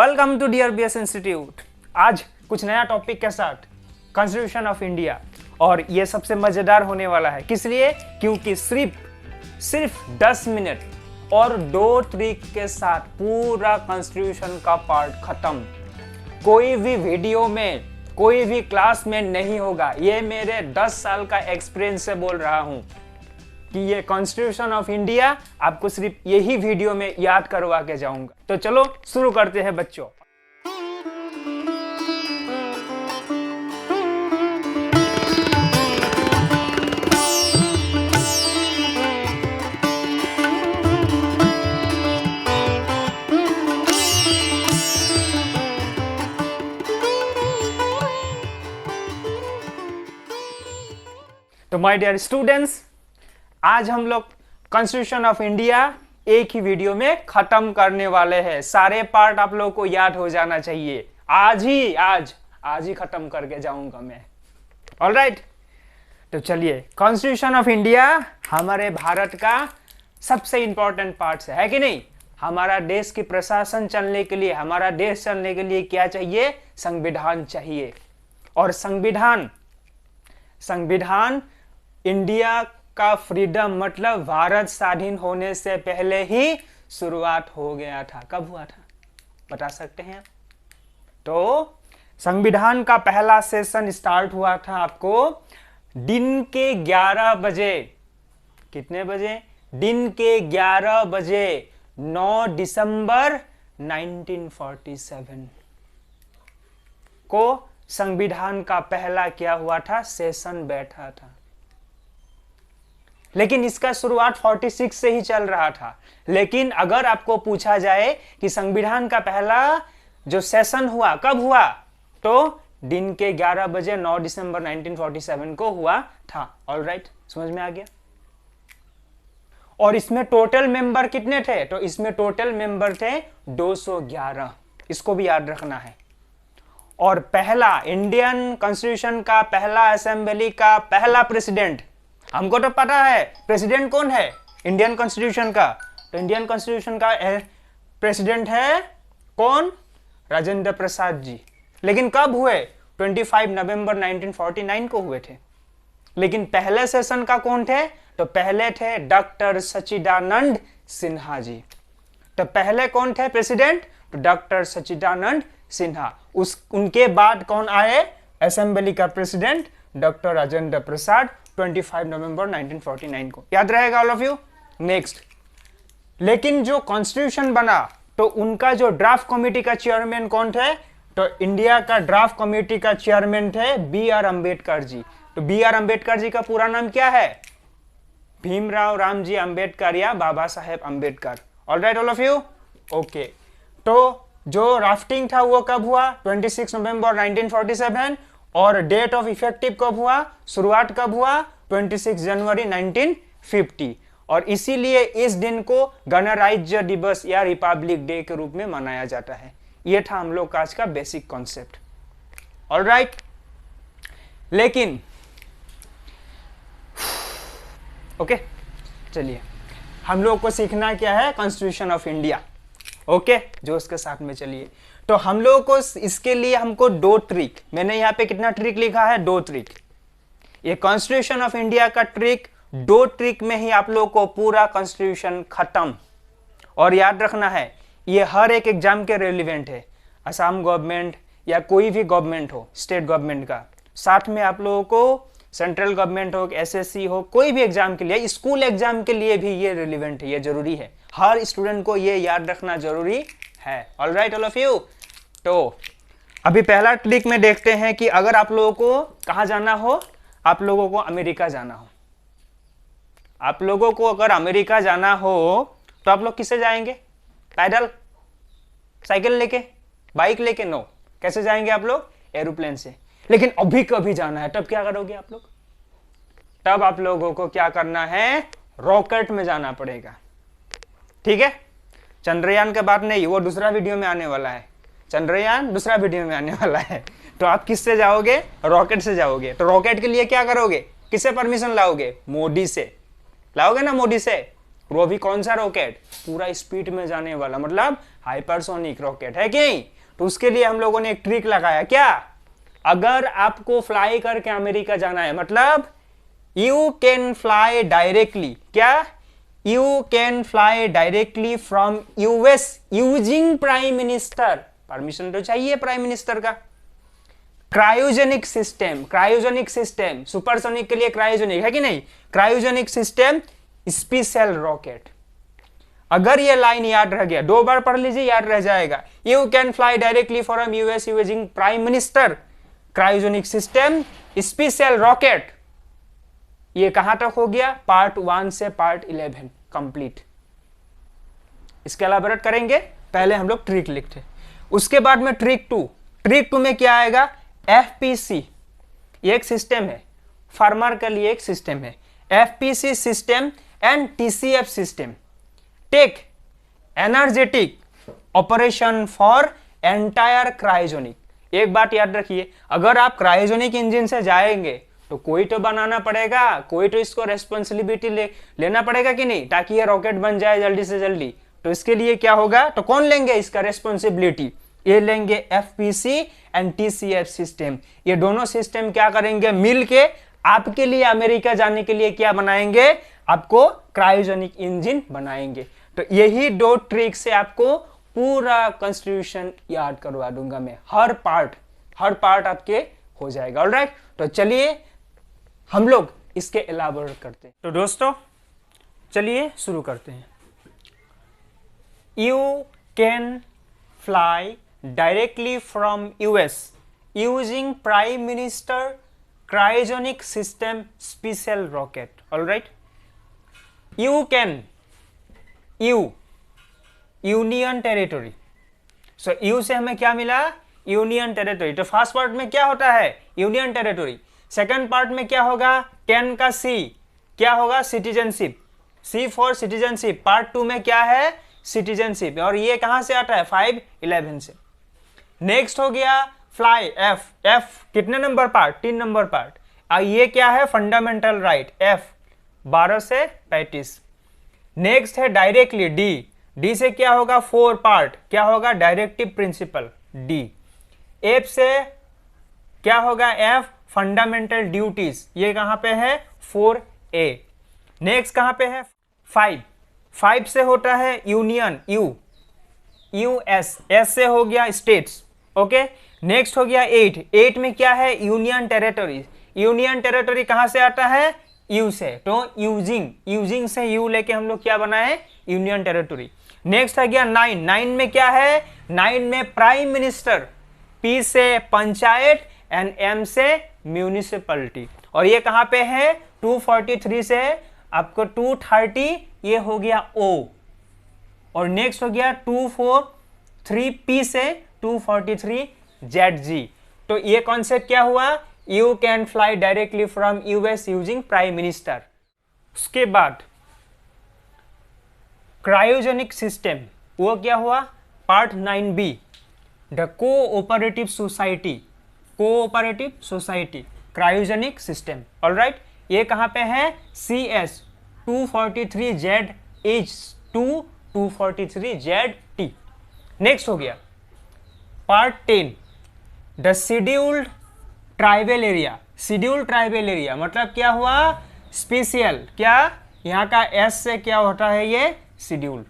Welcome to DRBS institute. आज कुछ नया टॉपिक के साथ कॉन्स्टिट्यूशन ऑफ इंडिया, और ये सबसे मजेदार होने वाला है। किस लिए? क्योंकि सिर्फ 10 मिनट और 2 ट्रिक के साथ पूरा कॉन्स्टिट्यूशन का पार्ट खत्म। कोई भी वीडियो में, कोई भी क्लास में नहीं होगा। ये मेरे 10 साल का एक्सपीरियंस से बोल रहा हूं कि ये कॉन्स्टिट्यूशन ऑफ इंडिया आपको सिर्फ यही वीडियो में याद करवा के जाऊंगा। तो चलो शुरू करते हैं बच्चों। तो माय डियर स्टूडेंट्स, आज हम लोग कॉन्स्टिट्यूशन ऑफ इंडिया एक ही वीडियो में खत्म करने वाले हैं। सारे पार्ट आप लोगों को याद हो जाना चाहिए। आज ही खत्म करके जाऊंगा मैं। ऑलराइट, तो चलिए, कॉन्स्टिट्यूशन ऑफ इंडिया हमारे भारत का सबसे इंपॉर्टेंट पार्ट है कि नहीं? हमारा देश की प्रशासन चलने के लिए, हमारा देश चलने के लिए क्या चाहिए? संविधान चाहिए। और संविधान इंडिया का फ्रीडम, मतलब भारत स्वाधीन होने से पहले ही शुरुआत हो गया था। कब हुआ था बता सकते हैं? तो संविधान का पहला सेशन स्टार्ट हुआ था आपको दिन के 11 बजे। कितने बजे? दिन के 11 बजे 9 दिसंबर 1947 को संविधान का पहला क्या हुआ था? सेशन बैठा था। लेकिन इसका शुरुआत 46 से ही चल रहा था। लेकिन अगर आपको पूछा जाए कि संविधान का पहला जो सेशन हुआ कब हुआ, तो दिन के 11 बजे 9 दिसंबर 1947 को हुआ था। ऑलराइट, समझ में आ गया? और इसमें टोटल मेंबर कितने थे? तो इसमें टोटल मेंबर थे 211। इसको भी याद रखना है। और पहला इंडियन कॉन्स्टिट्यूशन का पहला असेंबली का पहला प्रेसिडेंट, हमको तो पता है प्रेसिडेंट कौन है इंडियन कॉन्स्टिट्यूशन का। तो इंडियन कॉन्स्टिट्यूशन का प्रेसिडेंट है कौन? राजेंद्र प्रसाद जी। लेकिन कब हुए? 25 नवंबर 1949 को हुए थे। लेकिन पहले सेशन का कौन थे? तो पहले थे डॉक्टर सच्चिदानंद सिन्हा जी। तो पहले कौन थे प्रेसिडेंट? तो डॉक्टर सच्चिदानंद सिन्हा। उनके बाद कौन आए असेंबली का प्रेसिडेंट? डॉक्टर राजेंद्र प्रसाद, 25 नवंबर 1949 को। याद रहेगा ऑल ऑफ यू? नेक्स्ट, लेकिन जो कॉन्स्टिट्यूशन बना तो उनका जो ड्राफ्ट कमेटी का चेयरमैन कौन थे? तो इंडिया का ड्राफ्ट कमेटी का चेयरमैन थे BR अम्बेडकर जी। तो BR अम्बेडकर जी का पूरा नाम क्या है? भीमराव रामजी अम्बेडकर या Baba Saheb Ambedkar. All right all of you? Okay. तो जो ड्राफ्टिंग था वो कब हुआ? 26 नवंबर 1947। और डेट ऑफ इफेक्टिव कब हुआ? शुरुआत कब हुआ? 26 जनवरी 1950। और इसीलिए इस दिन को गणराज्य दिवस या रिपब्लिक डे के रूप में मनाया जाता है। यह था हम लोग का आज का बेसिक कॉन्सेप्ट। ऑलराइट, लेकिन ओके, चलिए, हम लोग को सीखना क्या है? Constitution of India. ओके, जो उसके साथ में चलिए। तो हम लोगों को इसके लिए हमको 2 ट्रिक, मैंने यहाँ पे कितना ट्रिक लिखा है? 2 ट्रिक। ये कॉन्स्टिट्यूशन ऑफ इंडिया का ट्रिक, 2 ट्रिक में ही आप लोगों को पूरा कॉन्स्टिट्यूशन खत्म। और याद रखना है, ये हर एक एग्जाम के रेलिवेंट है। असम गवर्नमेंट या कोई भी गवर्नमेंट हो, स्टेट गवर्नमेंट का, साथ में आप लोगों को सेंट्रल गवर्नमेंट हो, SSC हो, कोई भी एग्जाम के लिए, स्कूल एग्जाम के लिए भी ये रेलिवेंट है। ये जरूरी है, हर स्टूडेंट को ये याद रखना जरूरी है। Alright all of you? तो अभी पहला ट्रिक में देखते हैं कि अगर आप लोगों को कहां जाना हो, आप लोगों को अमेरिका जाना हो। आप लोगों को अगर अमेरिका जाना हो तो आप लोग किससे जाएंगे? पैदल, साइकिल लेके, बाइक लेके? नो। कैसे जाएंगे आप लोग? एरोप्लेन से। लेकिन अभी कभी जाना है, तब क्या करोगे आप लोग? तब आप लोगों को क्या करना है? रॉकेट में जाना पड़ेगा। ठीक है? चंद्रयान के बाद नहीं, वो दूसरा वीडियो में आने वाला है। चंद्रयान दूसरा वीडियो में आने वाला है। तो आप किससे जाओगे? रॉकेट से जाओगे। तो रॉकेट के लिए क्या करोगे? किससे परमिशन लाओगे? मोदी से लाओगे ना, मोदी से। वो भी कौन सा रॉकेट? पूरा स्पीड में जाने वाला, मतलब हाइपरसोनिक रॉकेट, है कि नहीं? तो उसके लिए हम लोगों ने एक ट्रिक लगाया, क्या? अगर आपको फ्लाई करके अमेरिका जाना है, मतलब यू कैन फ्लाई डायरेक्टली, क्या? You can fly directly from US using prime minister, permission तो चाहिए प्राइम मिनिस्टर का। Cryogenic system, cryogenic system, supersonic के लिए क्रायोजेनिक, है कि नहीं? Cryogenic system, special rocket. अगर ये लाइन याद रह गया, 2 बार पढ़ लीजिए, याद रह जाएगा। You can fly directly from US using prime minister, cryogenic system, special rocket. ये कहां तक हो गया? पार्ट 1 से पार्ट 11 कंप्लीट। इसके एलाबोरेट करेंगे, पहले हम लोग ट्रिक लिखते, उसके बाद में ट्रिक 2। ट्रिक 2 में क्या आएगा? एफपीसी, ये एक सिस्टम है, फार्मर के लिए एक सिस्टम है। FPC system and TCF system take energetic operation for entire cryogenic. एक बात याद रखिए, अगर आप क्रायोजेनिक इंजन से जाएंगे तो कोई तो बनाना पड़ेगा, कोई तो इसको रेस्पॉन्सिबिलिटी लेना पड़ेगा कि नहीं, ताकि ये रॉकेट बन जाए जल्दी से जल्दी। तो इसके लिए क्या होगा? तो कौन लेंगे इसका रेस्पॉन्सिबिलिटी? ये लेंगे एफपीसी एंड टीसीएफ सिस्टम। ये दोनों सिस्टम क्या करेंगे? मिलके आपके लिए अमेरिका जाने के लिए क्या बनाएंगे? आपको क्रायोजेनिक इंजन बनाएंगे। तो यही 2 ट्रिक से आपको पूरा कॉन्स्टिट्यूशन याद करवा दूंगा मैं, हर पार्ट आपके हो जाएगा। ऑलराइट, तो चलिए हम लोग इसके एलाबोरेट करते हैं। तो दोस्तों चलिए शुरू करते हैं। You can fly directly from US using prime minister cryogenic system special rocket. Alright, you can, you union territory, so you से हमें क्या मिला? Union territory. तो फर्स्ट पार्ट में क्या होता है? Union territory. सेकंड पार्ट में क्या होगा? कैन का सी क्या होगा? Citizenship, C for citizenship. Part 2 में क्या है? सिटीजनशिप। और ये कहां से आता है? 5-11 से। नेक्स्ट हो गया फ्लाई, एफ। एफ कितने नंबर पार्ट? 3 number part. ये क्या है? फंडामेंटल राइट, एफ 12 से 35। नेक्स्ट है डायरेक्टली, डी। डी से क्या होगा? 4 पार्ट, क्या होगा? Directive principle, D. एफ से क्या होगा? एफ फंडामेंटल ड्यूटीज, ये कहां पे है? 4A। नेक्स्ट कहां पे है? 5। 5 से होता है यूनियन, यू, यूएस। एस से हो गया स्टेट्स, ओके। नेक्स्ट हो गया 8। 8 में क्या है? Union territory. यूनियन टेरिटरी कहां से आता है? यू से, तो यूजिंग, यूजिंग से यू लेके हम लोग क्या बनाए? Union territory. नेक्स्ट आ गया 9। 9 में क्या है? 9 में प्राइम मिनिस्टर, पी से पंचायत एंड एम से म्यूनिसिपैलिटी। और ये कहां पे है? 243 से आपको 230, ये हो गया ओ। और नेक्स्ट हो गया 243 से 243 तो ये कॉन्सेप्ट क्या हुआ? You can fly directly from US using prime minister. उसके बाद क्रायोजेनिक सिस्टम, वो क्या हुआ? Part 9B, the cooperative society, cooperative society cryogenic system. Alright, ये कहां पे है? CS 243Z to 243ZT। Next हो गया part 10, the scheduled tribal area. Scheduled tribal area मतलब क्या हुआ? स्पेशल, क्या यहाँ का S से क्या होता है? ये शेड्यूल्ड।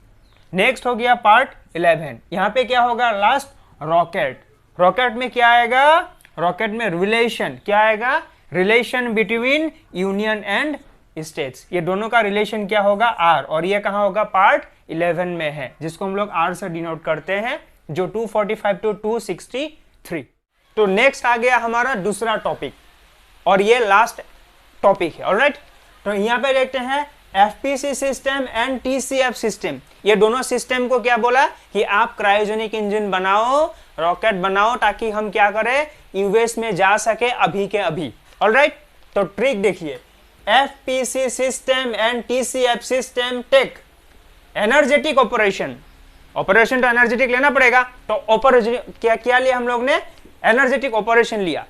नेक्स्ट हो गया पार्ट 11, यहाँ पे क्या होगा? Last rocket. रॉकेट में क्या आएगा? रॉकेट में रिलेशन, क्या आएगा? Relation between union and states. ये दोनों का रिलेशन क्या होगा? आर। और ये कहाँ होगा? पार्ट 11 में है, जिसको हम लोग आर से डिनोट करते हैं, जो 245 to 263। तो नेक्स्ट आ गया हमारा दूसरा टॉपिक, और ये लास्ट टॉपिक है। ऑलराइट, तो यहाँ पे देखते हैं FPC system and TCF system. ये दोनों सिस्टम को क्या बोला कि आप क्रायोजेनिक इंजन बनाओ, रॉकेट बनाओ, ताकि हम क्या करें? यूएस में जा सके अभी के अभी। ऑलराइट, तो ट्रिक देखिए, FPC system and TCF system take energetic operation. Operation तो एनर्जेटिक लेना पड़ेगा, तो ऑपरेशन क्या क्या लिया हम लोग ने? एनर्जेटिक ऑपरेशन लिया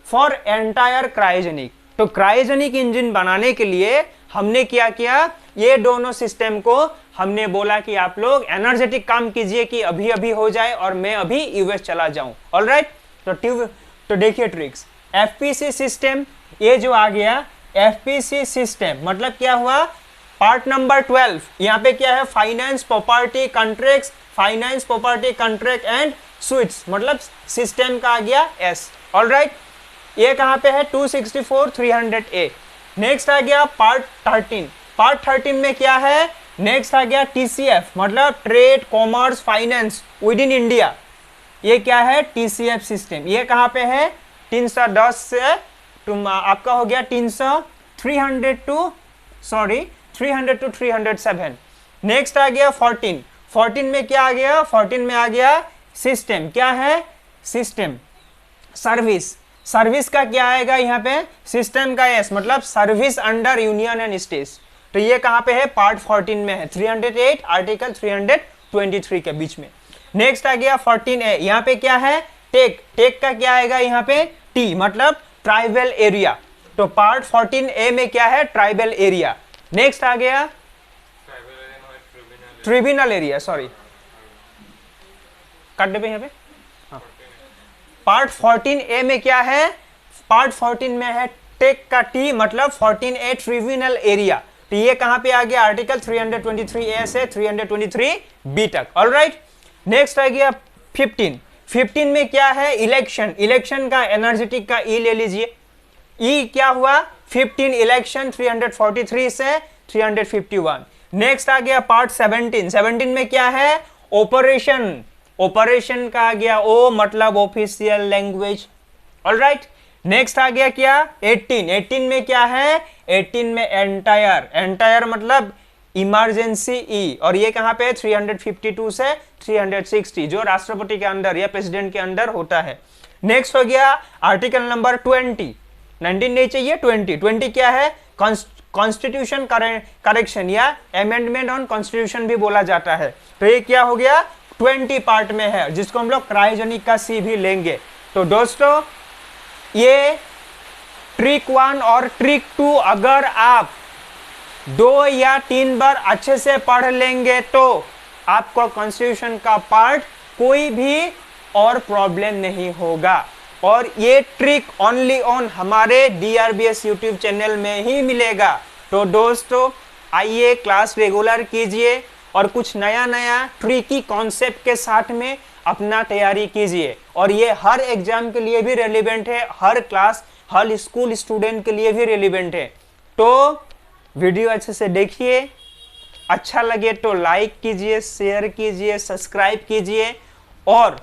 फॉर एंटायर क्रायोजेनिक। तो क्रायोजेनिक इंजन बनाने के लिए हमने क्या किया? ये दोनों सिस्टम को हमने बोला कि आप लोग एनर्जेटिक काम कीजिए कि अभी अभी हो जाए और मैं अभी यूएस चला जाऊं। ऑलराइट, तो देखिए ट्रिक्स। एफपीसी सिस्टम, ये जो आ गया एफपीसी सिस्टम मतलब क्या हुआ, पार्ट नंबर 12। यहाँ पे क्या है, finance property contracts, finance property contract and sweets, मतलब सिस्टम का आ गया एस। ऑलराइट, ये कहाँ पे है 264 300A। नेक्स्ट आ गया पार्ट 13। पार्ट 13 में क्या है, नेक्स्ट आ गया टीसीएफ मतलब trade commerce finance with in India. ये क्या है, टीसीएफ सिस्टम। ये कहाँ पे है, 310 से आपका हो गया 300 टू 307। नेक्स्ट आ गया 14 में क्या आ गया, 14 में आ गया सिस्टम। क्या है, सिस्टम सर्विस। सर्विस का क्या आएगा यहाँ पे, सिस्टम का एस मतलब service under union and states. तो ये कहाँ पे है, पार्ट 14 में है, 308 आर्टिकल 323 के बीच में। नेक्स्ट आ गया 14A। यहाँ पे क्या है, टेक। टेक का क्या आएगा यहाँ पे, टी मतलब ट्राइबल एरिया। तो पार्ट 14A में क्या है, ट्राइबल एरिया। नेक्स्ट आ गया ट्रिब्यूनल एरिया, सॉरी काट दे यहाँ पे। हाँ, पार्ट 14A में क्या है, पार्ट 14 में है टेक का टी मतलब 14A ट्रिब्यूनल एरिया। तो ये कहां पे आ गया, आर्टिकल 323A से 323B तक। ऑलराइट, नेक्स्ट आ गया 15 में क्या है, इलेक्शन। इलेक्शन का एनर्जेटिक का ई ले लीजिए। ई क्या हुआ, 15 इलेक्शन 343 से 351। नेक्स्ट आ गया पार्ट 17 में क्या है, ऑपरेशन। ऑपरेशन का आ गया ओ मतलब ऑफिशियल लैंग्वेज। ऑलराइट, नेक्स्ट आ गया क्या, 18 में क्या है, 18 में एंटायर मतलब इमरजेंसी ई। और ये कहां पे 352 से 360 जो राष्ट्रपति के अंदर या प्रेसिडेंट के अंदर होता है। नेक्स्ट हो गया आर्टिकल नंबर 20, 19 नहीं चाहिए, 20 क्या है, कॉन्स्टिट्यूशन करेक्शन या अमेंडमेंट ऑन कॉन्स्टिट्यूशन भी बोला जाता है। तो ये क्या हो गया, 20 पार्ट में है, जिसको हम लोग क्रायोजेनिक का सी भी लेंगे। तो दोस्तों ये ट्रिक 1 और ट्रिक 2 अगर आप 2 या 3 बार अच्छे से पढ़ लेंगे तो आपको कॉन्स्टिट्यूशन का पार्ट कोई भी और प्रॉब्लम नहीं होगा। और ये ट्रिक ओनली ऑन हमारे DRBS यूट्यूब चैनल में ही मिलेगा। तो दोस्तों आइए क्लास रेगुलर कीजिए और कुछ नया नया ट्रिकी कॉन्सेप्ट के साथ में अपना तैयारी कीजिए। और ये हर एग्जाम के लिए भी रेलिवेंट है, हर क्लास हर स्कूल स्टूडेंट के लिए भी रेलिवेंट है। तो वीडियो अच्छे से देखिए, अच्छा लगे तो लाइक कीजिए, शेयर कीजिए, सब्सक्राइब कीजिए और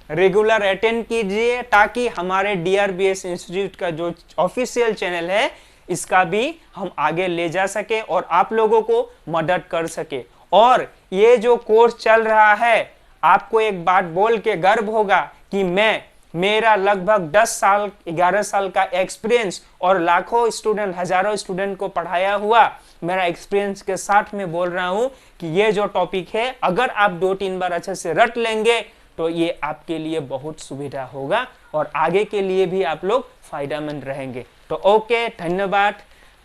रेगुलर अटेंड कीजिए, ताकि हमारे DRBS इंस्टीट्यूट का जो ऑफिशियल चैनल है इसका भी हम आगे ले जा सके और आप लोगों को मदद कर सके। और ये जो कोर्स चल रहा है, आपको एक बात बोल के गर्व होगा कि मेरा लगभग 10 साल 11 साल का एक्सपीरियंस और लाखों स्टूडेंट हजारों स्टूडेंट को पढ़ाया हुआ मेरा एक्सपीरियंस के साथ में बोल रहा हूं कि ये जो टॉपिक है अगर आप 2-3 बार अच्छे से रट लेंगे तो ये आपके लिए बहुत सुविधा होगा और आगे के लिए भी आप लोग फायदेमंद रहेंगे। तो ओके, धन्यवाद,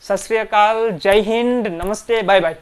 सत श्री अकाल, जय हिंद, नमस्ते, बाय बाय।